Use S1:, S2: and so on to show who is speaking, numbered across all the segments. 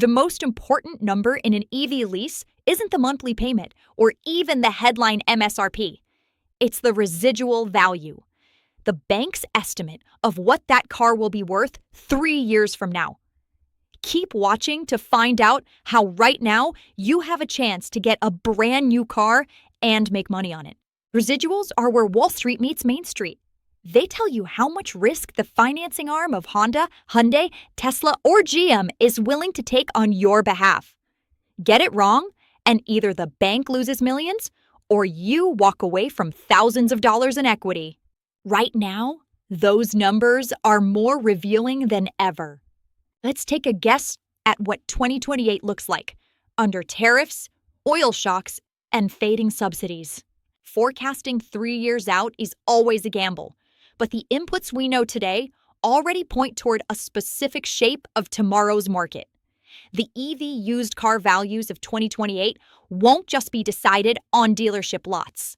S1: The most important number in an EV lease isn't the monthly payment or even the headline MSRP. It's the residual value, the bank's estimate of what that car will be worth 3 years from now. Keep watching to find out how right now you have a chance to get a brand new car and make money on it. Residuals are where Wall Street meets Main Street. They tell you how much risk the financing arm of Honda, Hyundai, Tesla, or GM is willing to take on your behalf. Get it wrong, and either the bank loses millions or you walk away from thousands of dollars in equity. Right now, those numbers are more revealing than ever. Let's take a guess at what 2028 looks like under tariffs, oil shocks, and fading subsidies. Forecasting 3 years out is always a gamble, but the inputs we know today already point toward a specific shape of tomorrow's market. The EV used car values of 2028 won't just be decided on dealership lots.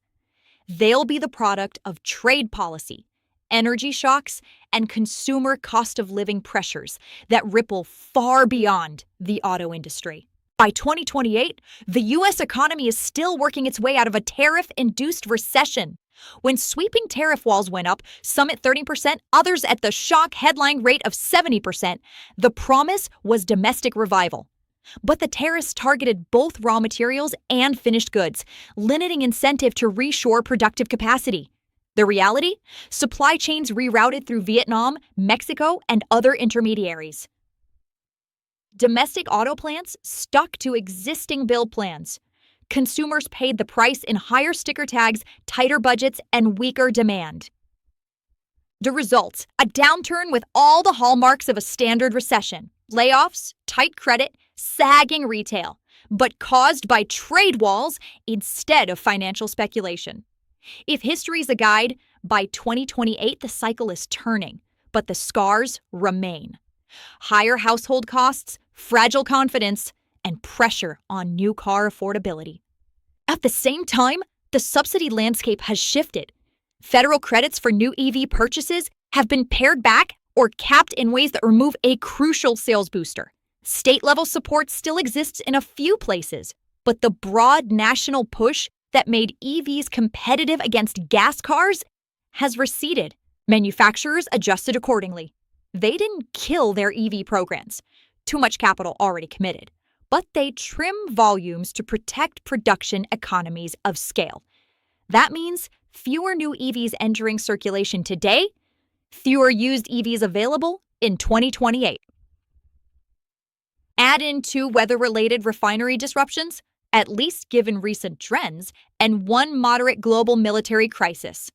S1: They'll be the product of trade policy, energy shocks, and consumer cost of living pressures that ripple far beyond the auto industry. By 2028, the U.S. economy is still working its way out of a tariff-induced recession. When sweeping tariff walls went up, some at 30%, others at the shock headline rate of 70%, the promise was domestic revival. But the tariffs targeted both raw materials and finished goods, limiting incentive to reshore productive capacity. The reality? Supply chains rerouted through Vietnam, Mexico, and other intermediaries. Domestic auto plants stuck to existing build plans. Consumers paid the price in higher sticker tags, tighter budgets, and weaker demand. The result, a downturn with all the hallmarks of a standard recession. Layoffs, tight credit, sagging retail, but caused by trade walls instead of financial speculation. If history's a guide, by 2028 the cycle is turning, but the scars remain. Higher household costs, fragile confidence, and pressure on new car affordability. At the same time, the subsidy landscape has shifted. Federal credits for new EV purchases have been pared back or capped in ways that remove a crucial sales booster. State-level support still exists in a few places, but the broad national push that made EVs competitive against gas cars has receded. Manufacturers adjusted accordingly. They didn't kill their EV programs. Too much capital already committed. But they trim volumes to protect production economies of scale. That means fewer new EVs entering circulation today, fewer used EVs available in 2028. Add in 2 weather-related refinery disruptions, at least given recent trends, and 1 moderate global military crisis.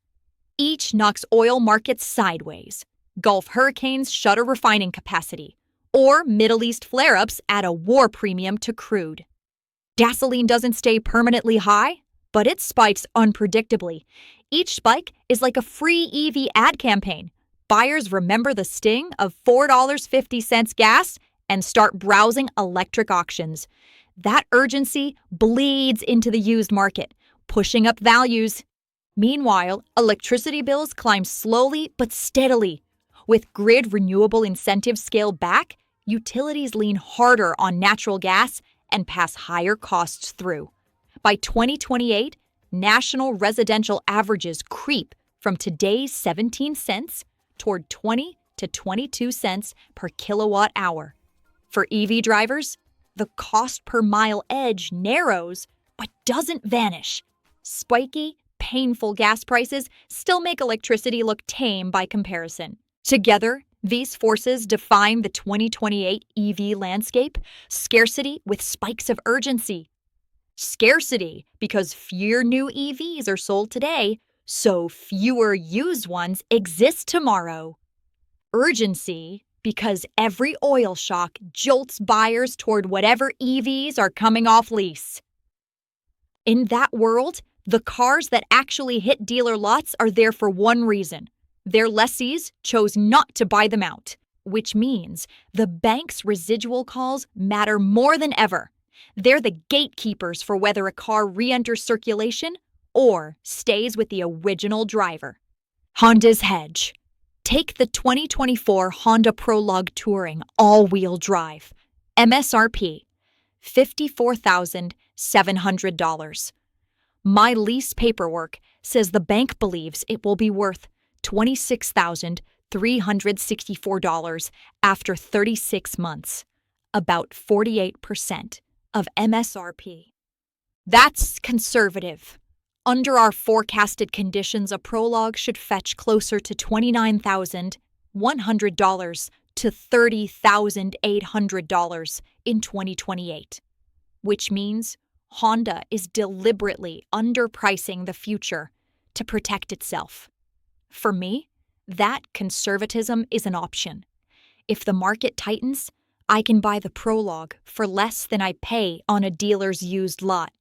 S1: Each knocks oil markets sideways. Gulf hurricanes shutter refining capacity, or Middle East flare-ups add a war premium to crude. Gasoline doesn't stay permanently high, but it spikes unpredictably. Each spike is like a free EV ad campaign. Buyers remember the sting of $4.50 gas and start browsing electric auctions. That urgency bleeds into the used market, pushing up values. Meanwhile, electricity bills climb slowly but steadily. With grid renewable incentives scaled back, utilities lean harder on natural gas and pass higher costs through. By 2028, national residential averages creep from today's 17 cents toward 20 to 22 cents per kilowatt hour. For EV drivers, the cost per mile edge narrows but doesn't vanish. Spiky, painful gas prices still make electricity look tame by comparison. Together, these forces define the 2028 EV landscape: scarcity with spikes of urgency. Scarcity because fewer new EVs are sold today, so fewer used ones exist tomorrow. Urgency because every oil shock jolts buyers toward whatever EVs are coming off lease. In that world, the cars that actually hit dealer lots are there for one reason. Their lessees chose not to buy them out, which means the bank's residual calls matter more than ever. They're the gatekeepers for whether a car re-enters circulation or stays with the original driver. Honda's hedge. Take the 2024 Honda Prologue Touring all-wheel drive. MSRP, $54,700. My lease paperwork says the bank believes it will be worth $26,364 after 36 months, about 48% of MSRP. That's conservative. Under our forecasted conditions, a Prologue should fetch closer to $29,100 to $30,800 in 2028, which means Honda is deliberately underpricing the future to protect itself. For me, that conservatism is an option. If the market tightens, I can buy the Prologue for less than I pay on a dealer's used lot.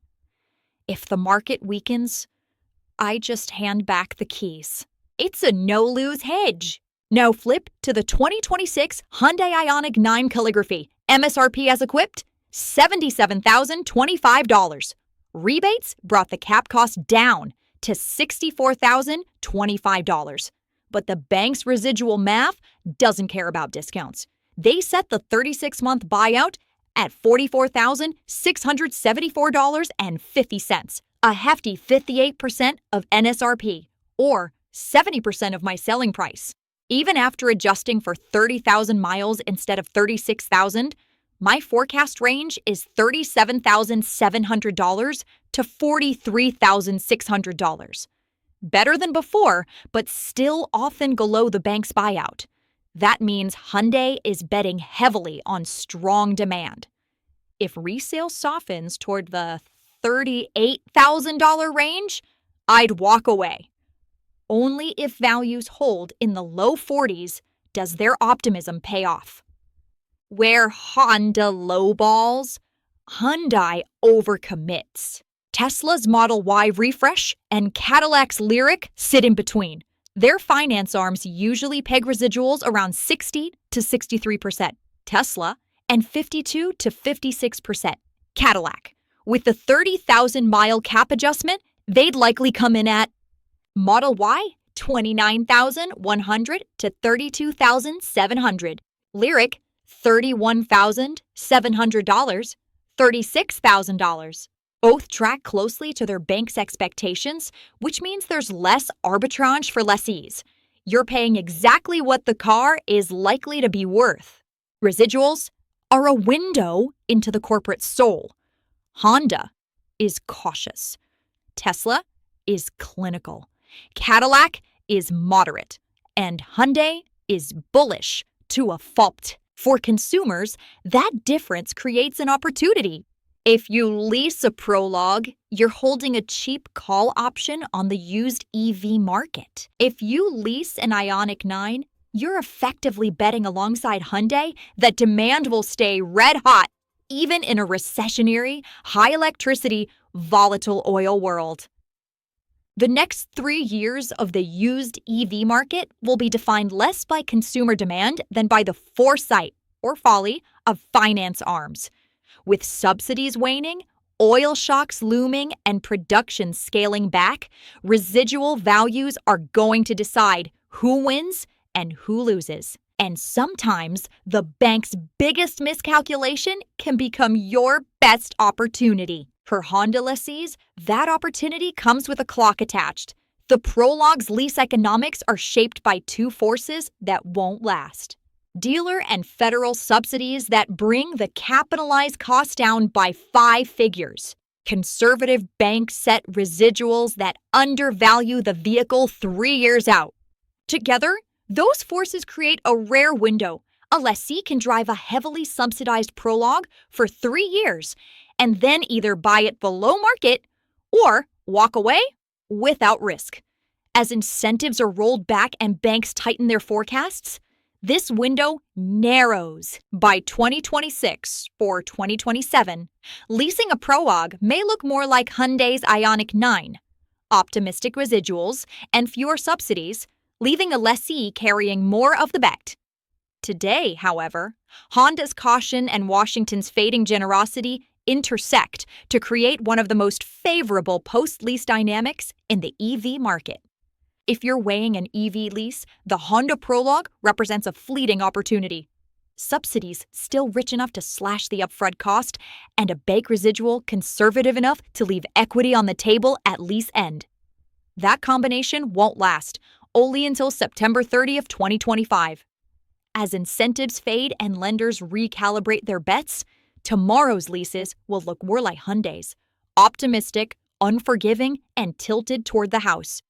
S1: If the market weakens, I just hand back the keys. It's a no-lose hedge. Now flip to the 2026 Hyundai Ioniq 9 Calligraphy. MSRP as equipped, $77,025. Rebates brought the cap cost down to $64,025. But the bank's residual math doesn't care about discounts. They set the 36-month buyout at $44,674.50, a hefty 58% of MSRP, or 70% of my selling price. Even after adjusting for 30,000 miles instead of 36,000, my forecast range is $37,700 to $43,600. Better than before, but still often below the bank's buyout. That means Hyundai is betting heavily on strong demand. If resale softens toward the $38,000 range, I'd walk away. Only if values hold in the low 40s does their optimism pay off. Where Honda lowballs, Hyundai overcommits. Tesla's Model Y refresh and Cadillac's Lyriq sit in between. Their finance arms usually peg residuals around 60 to 63%, Tesla, and 52 to 56%, Cadillac. With the 30,000-mile cap adjustment, they'd likely come in at Model Y, $29,100 to $32,700, Lyriq, $31,700, $36,000. Both track closely to their bank's expectations, which means there's less arbitrage for lessees. You're paying exactly what the car is likely to be worth. Residuals are a window into the corporate soul. Honda is cautious. Tesla is clinical. Cadillac is moderate. And Hyundai is bullish to a fault. For consumers, that difference creates an opportunity. If you lease a Prologue, you're holding a cheap call option on the used EV market. If you lease an Ioniq 9, you're effectively betting alongside Hyundai that demand will stay red hot, even in a recessionary, high electricity, volatile oil world. The next 3 years of the used EV market will be defined less by consumer demand than by the foresight or folly of finance arms. With subsidies waning, oil shocks looming, and production scaling back, residual values are going to decide who wins and who loses. And sometimes the bank's biggest miscalculation can become your best opportunity. For Honda lessees, that opportunity comes with a clock attached. The Prologue's lease economics are shaped by two forces that won't last. Dealer and federal subsidies that bring the capitalized cost down by 5 figures. Conservative bank set residuals that undervalue the vehicle 3 years out. Together, those forces create a rare window. A lessee can drive a heavily subsidized Prologue for 3 years and then either buy it below market or walk away without risk. As incentives are rolled back and banks tighten their forecasts, this window narrows. By 2026 or 2027, leasing a Prologue may look more like Hyundai's Ioniq 9, optimistic residuals and fewer subsidies, leaving a lessee carrying more of the bet. Today, however, Honda's caution and Washington's fading generosity intersect to create one of the most favorable post-lease dynamics in the EV market. If you're weighing an EV lease, the Honda Prologue represents a fleeting opportunity. subsidies still rich enough to slash the upfront cost, and a bank residual conservative enough to leave equity on the table at lease end. That combination won't last, only until September 30th, 2025. As incentives fade and lenders recalibrate their bets, tomorrow's leases will look more like Hyundai's: optimistic, unforgiving, and tilted toward the house.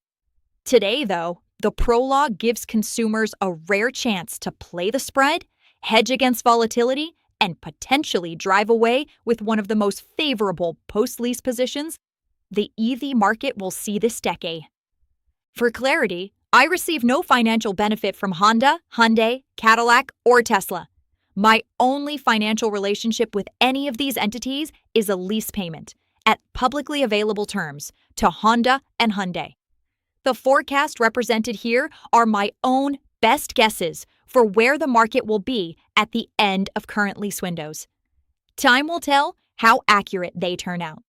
S1: Today, though, the Prologue gives consumers a rare chance to play the spread, hedge against volatility, and potentially drive away with one of the most favorable post-lease positions the EV market will see this decade. For clarity, I receive no financial benefit from Honda, Hyundai, Cadillac, or Tesla. My only financial relationship with any of these entities is a lease payment, at publicly available terms, to Honda and Hyundai. The forecast represented here are my own best guesses for where the market will be at the end of current lease windows. Time will tell how accurate they turn out.